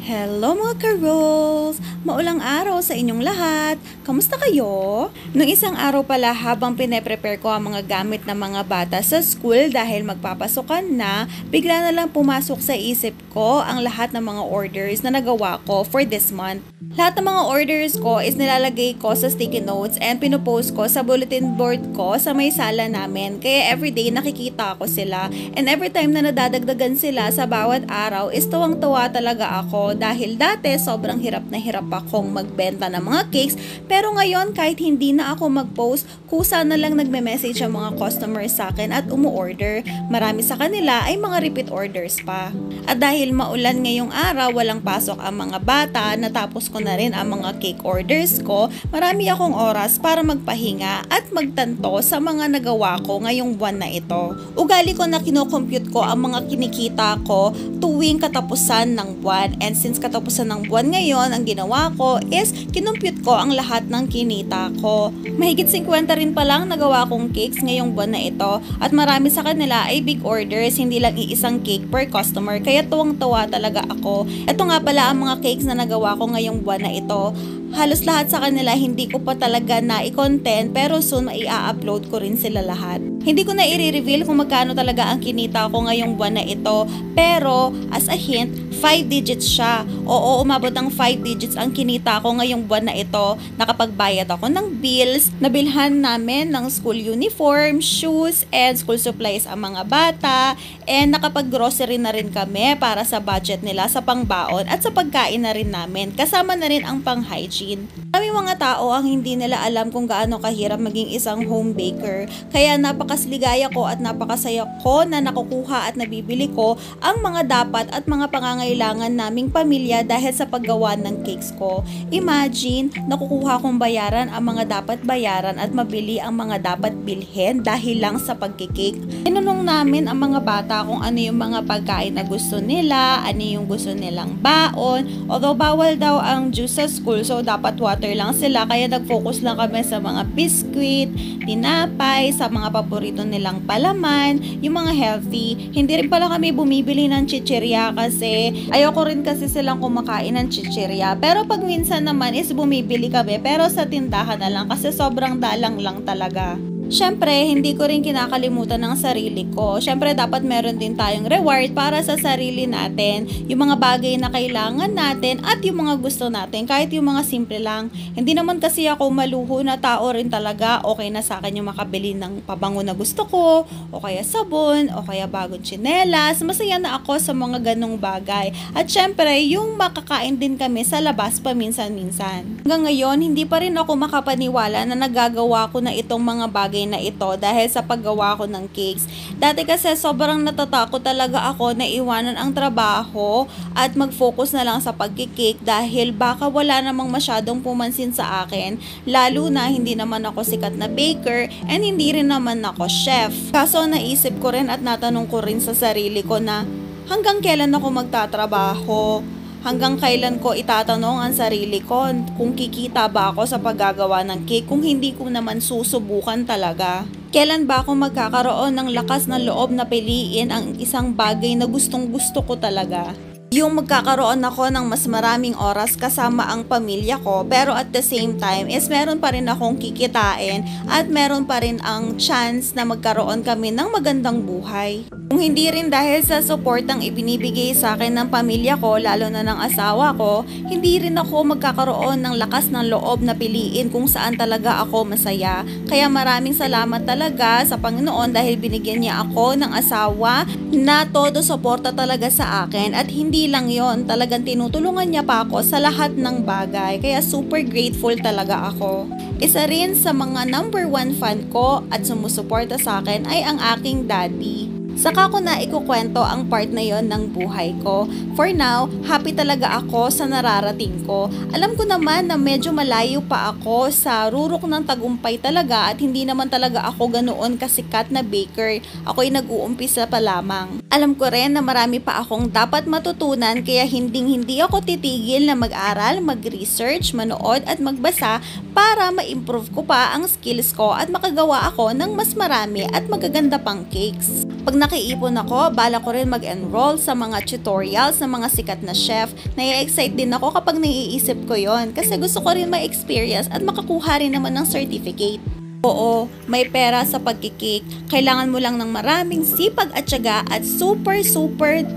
Hello mga ka-rolls! Maulang araw sa inyong lahat! Kamusta kayo? Nung isang araw pala habang pine-prepare ko ang mga gamit ng mga bata sa school dahil magpapasukan na, bigla na lang pumasok sa isip ko ang lahat ng mga orders na nagawa ko for this month. Lahat ng mga orders ko is nilalagay ko sa sticky notes and pinupost ko sa bulletin board ko sa may sala namin. Kaya everyday nakikita ko sila and every time na nadadagdagan sila sa bawat araw is tuwang-tuwa talaga ako dahil dati sobrang hirap na hirap akong magbenta ng mga cakes pero ngayon kahit hindi na ako mag-post, kusa na lang nagme-message ang mga customers sa akin at umu-order. Marami sa kanila ay mga repeat orders pa. At dahil maulan ngayong araw, walang pasok ang mga bata, natapos ko na rin ang mga cake orders ko, marami akong oras para magpahinga at magtanto sa mga nagawa ko ngayong buwan na ito. Ugali ko na kinocompute ko ang mga kinikita ko tuwing katapusan ng buwan, and since katapusan ng buwan ngayon, ang ginawa ko is kinompute ko ang lahat ng kinita ko. Mahigit 50 rin palang nagawa kong cakes ngayong buwan na ito at marami sa kanila ay big orders, hindi lang iisang cake per customer, kaya tuwang-tuwa talaga ako. Ito nga pala ang mga cakes na nagawa ko ngayong buwan na ito. Halos lahat sa kanila hindi ko pa talaga na i-content pero soon mai-upload ko rin sila lahat. Hindi ko na i-reveal kung magkano talaga ang kinita ko ngayong buwan na ito, pero as a hint, 5 digits siya. Oo, umabot ng 5 digits ang kinita ko ngayong buwan na ito. Nakapagbayad ako ng bills, nabilhan namin ng school uniform, shoes, and school supplies ang mga bata, and nakapag-grocery na rin kami para sa budget nila sa pangbaon at sa pagkain na rin namin. Kasama na rin ang pang-hygiene. Maraming mga tao ang hindi nila alam kung gaano kahirap maging isang home baker, kaya napakasligaya ko at napakasaya ko na nakukuha at nabibili ko ang mga dapat at mga pangangailangan naming pamilya dahil sa paggawa ng cakes ko. Imagine, nakukuha kong bayaran ang mga dapat bayaran at mabili ang mga dapat bilhin dahil lang sa pagkikake. Tinanong namin ang mga bata kung ano yung mga pagkain na gusto nila, ano yung gusto nilang baon, although bawal daw ang juice sa school so dapat water lang sila, kaya nag-focus lang kami sa mga biscuit, tinapay, sa mga paborito nilang palaman, yung mga healthy. Hindi rin pala kami bumibili ng chichirya kasi ayoko rin kasi silang kumakain ng chichirya. Pero pag minsan naman is bumibili kami pero sa tindahan na lang kasi sobrang dalang lang talaga. Siyempre, hindi ko rin kinakalimutan ng sarili ko. Siyempre, dapat meron din tayong reward para sa sarili natin. Yung mga bagay na kailangan natin at yung mga gusto natin, kahit yung mga simple lang. Hindi naman kasi ako maluho na tao rin talaga. Okay na sa akin yung makabili ng pabango na gusto ko, o kaya sabon, o kaya bagong tsinelas. Masaya na ako sa mga ganong bagay. At siyempre, yung makakain din kami sa labas paminsan-minsan. Hanggang ngayon, hindi pa rin ako makapaniwala na nagagawa ko na itong mga bagay na ito dahil sa paggawa ko ng cakes. Dati kasi sobrang natatakot talaga ako na iwanan ang trabaho at mag-focus na lang sa pagkikake dahil baka wala namang masyadong pumansin sa akin, lalo na hindi naman ako sikat na baker and hindi rin naman ako chef. Kaso naisip ko rin at natanong ko rin sa sarili ko na hanggang kailan ako magtatrabaho? Hanggang kailan ko itatanong ang sarili ko kung kikita ba ako sa paggagawa ng cake kung hindi ko naman susubukan talaga? Kailan ba ako magkakaroon ng lakas ng loob na piliin ang isang bagay na gustong gusto ko talaga? Yung magkakaroon ako ng mas maraming oras kasama ang pamilya ko pero at the same time is meron pa rin akong kikitain at meron pa rin ang chance na magkaroon kami ng magandang buhay. Kung hindi rin dahil sa support ang ibinibigay sa akin ng pamilya ko, lalo na ng asawa ko, hindi rin ako magkakaroon ng lakas ng loob na piliin kung saan talaga ako masaya. Kaya maraming salamat talaga sa Panginoon dahil binigyan niya ako ng asawa na todo suporta talaga sa akin at hindi lang yon, talagang tinutulungan niya pa ako sa lahat ng bagay. Kaya super grateful talaga ako. Isa rin sa mga number 1 fan ko at sumusuporta sa akin ay ang aking daddy. Saka ko na ikukwento ang part na yon ng buhay ko. For now, happy talaga ako sa nararating ko. Alam ko naman na medyo malayo pa ako sa rurok ng tagumpay talaga at hindi naman talaga ako ganoon kasikat na baker. Ako'y nag-uumpisa pa lamang. Alam ko rin na marami pa akong dapat matutunan kaya hindi ako titigil na mag-aral, mag-research, manood at magbasa para ma-improve ko pa ang skills ko at makagawa ako ng mas marami at magaganda pang cakes. Pag nakiipon ako, bala ko rin mag-enroll sa mga tutorials ng mga sikat na chef. Nai-excite din ako kapag naiisip ko yon kasi gusto ko rin ma-experience at makakuha rin naman ng certificate. Oo, may pera sa pagkikik. Kailangan mo lang ng maraming sipag at tiyaga at super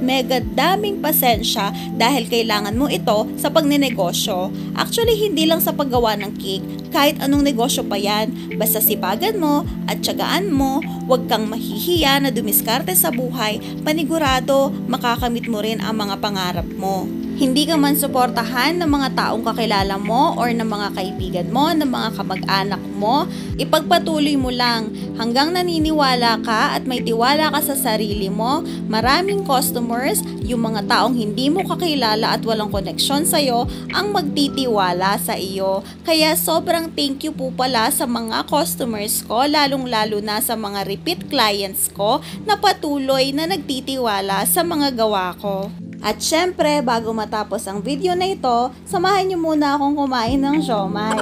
mega daming pasensya dahil kailangan mo ito sa pagnenegosyo. Actually, hindi lang sa paggawa ng cake, kahit anong negosyo pa yan. Basta sipagan mo at tiyagaan mo, huwag kang mahihiya na dumiskarte sa buhay, panigurado makakamit mo rin ang mga pangarap mo. Hindi ka man suportahan ng mga taong kakilala mo or ng mga kaibigan mo, ng mga kamag-anak mo, ipagpatuloy mo lang hanggang naniniwala ka at may tiwala ka sa sarili mo. Maraming customers, yung mga taong hindi mo kakilala at walang koneksyon sa'yo, ang magtitiwala sa iyo. Kaya sobrang thank you po pala sa mga customers ko, lalong-lalo na sa mga repeat clients ko na patuloy na nagtitiwala sa mga gawa ko. At syempre, bago matapos ang video na ito, samahan niyo muna akong kumain ng siomai.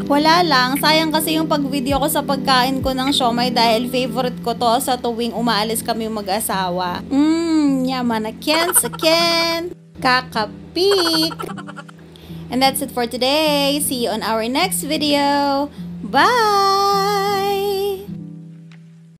Wala lang, sayang kasi yung pag-video ko sa pagkain ko ng siomai dahil favorite ko to sa tuwing umaalis kami mag-asawa. Yaman na ken sa ken, kakapik! And that's it for today. See you on our next video. Bye!